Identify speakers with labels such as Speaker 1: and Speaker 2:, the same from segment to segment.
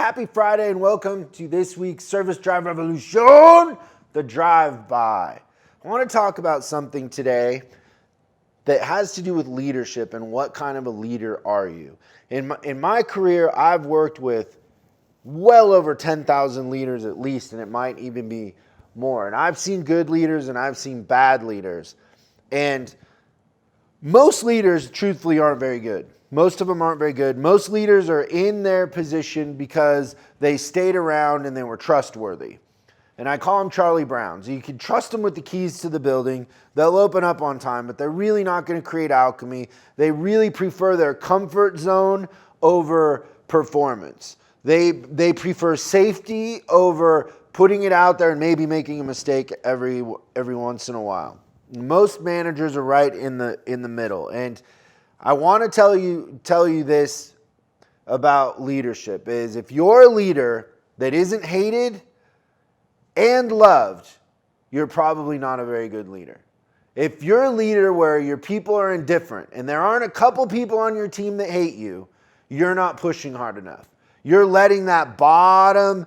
Speaker 1: Happy Friday and welcome to this week's Service Drive Revolution, the drive-by. I want to talk about something today that has to do with leadership and what kind of a leader are you. In my career, I've worked with well over 10,000 leaders at least, and it might even be more. And I've seen good leaders and I've seen bad leaders. And most leaders, truthfully, aren't very good. Most of them aren't very good. Most leaders are in their position because they stayed around and they were trustworthy. And I call them Charlie Browns. You can trust them with the keys to the building. They'll open up on time, but they're really not going to create alchemy. They really prefer their comfort zone over performance. They prefer safety over putting it out there and maybe making a mistake every once in a while. Most managers are right in the middle. And I want to tell you this about leadership is if you're a leader that isn't hated and loved, you're probably not a very good leader. If you're a leader where your people are indifferent and there aren't a couple people on your team that hate you, you're not pushing hard enough. You're letting that bottom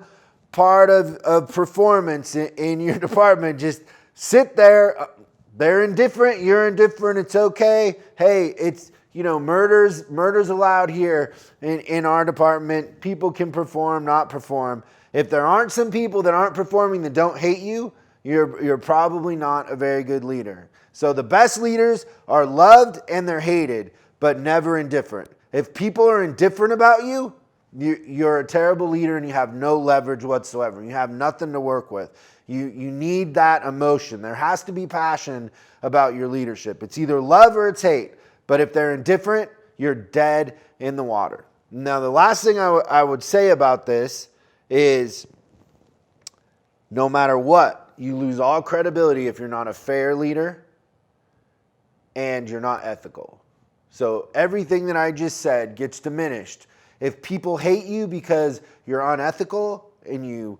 Speaker 1: part of performance in your department just sit there. They're indifferent, you're indifferent, it's okay. Hey, it's murder's allowed here in our department. People can perform, not perform. If there aren't some people that aren't performing that don't hate you, you're probably not a very good leader. So the best leaders are loved and they're hated, but never indifferent. If people are indifferent about you, you're a terrible leader and you have no leverage whatsoever. You have nothing to work with. You need that emotion. There has to be passion about your leadership. It's either love or it's hate. But if they're indifferent, you're dead in the water. Now, the last thing I would say about this is no matter what, you lose all credibility if you're not a fair leader and you're not ethical. So everything that I just said gets diminished. If people hate you because you're unethical and you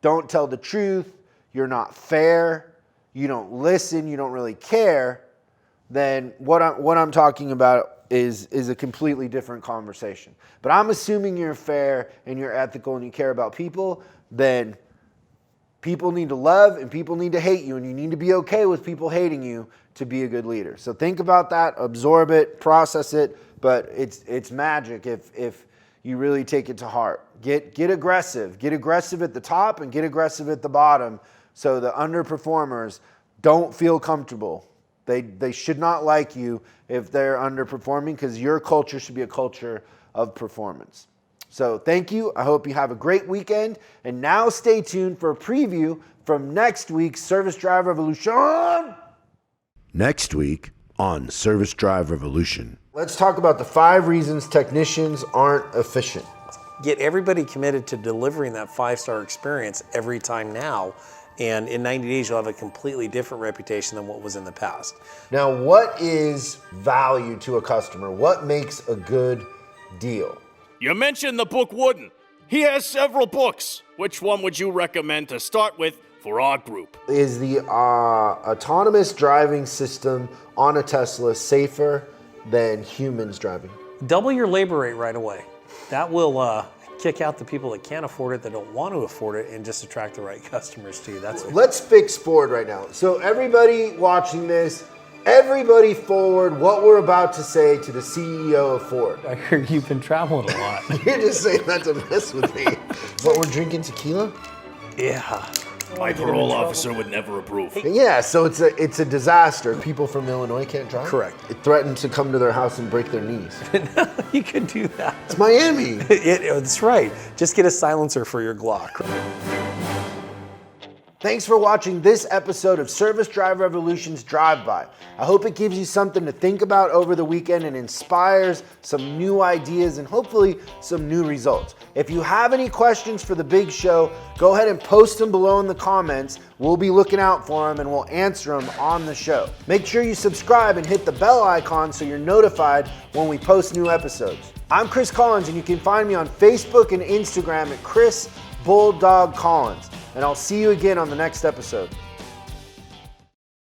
Speaker 1: don't tell the truth, you're not fair, you don't listen, you don't really care, then what I'm talking about is a completely different conversation. But I'm assuming you're fair and you're ethical and you care about people, then people need to love and people need to hate you, and you need to be okay with people hating you to be a good leader. So think about that, absorb it, process it, but it's magic if you really take it to heart. Get aggressive. Get aggressive at the top and get aggressive at the bottom so the underperformers don't feel comfortable. They should not like you if they're underperforming because your culture should be a culture of performance. So thank you. I hope you have a great weekend. And now stay tuned for a preview from next week's Service Drive Revolution. Next week on Service Drive Revolution. Let's talk about the 5 reasons technicians aren't efficient.
Speaker 2: Get everybody committed to delivering that 5-star experience every time now. And in 90 days, you'll have a completely different reputation than what was in the past.
Speaker 1: Now, what is value to a customer? What makes a good deal?
Speaker 3: You mentioned the book Wooden. He has several books. Which one would you recommend to start with for our group?
Speaker 1: Is the autonomous driving system on a Tesla safer than humans driving?
Speaker 2: Double your labor rate right away. That will kick out the people that can't afford it, that don't want to afford it, and just attract the right customers to you.
Speaker 1: Let's fix Ford right now. So everybody watching this, everybody forward what we're about to say to the CEO of Ford.
Speaker 2: I heard you've been traveling a lot.
Speaker 1: You're just saying that to mess with me. What, we're drinking tequila?
Speaker 2: Yeah.
Speaker 3: My parole officer would never approve.
Speaker 1: Yeah, so it's a disaster. People from Illinois can't drive?
Speaker 2: Correct.
Speaker 1: It threatened to come to their house and break their knees.
Speaker 2: You could do that.
Speaker 1: It's Miami.
Speaker 2: That's right. Just get a silencer for your Glock.
Speaker 1: Thanks for watching this episode of Service Drive Revolution's Drive-By. I hope it gives you something to think about over the weekend and inspires some new ideas and hopefully some new results. If you have any questions for the big show, go ahead and post them below in the comments. We'll be looking out for them and we'll answer them on the show. Make sure you subscribe and hit the bell icon so you're notified when we post new episodes. I'm Chris Collins and you can find me on Facebook and Instagram at Chris Bulldog Collins. And I'll see you again on the next episode.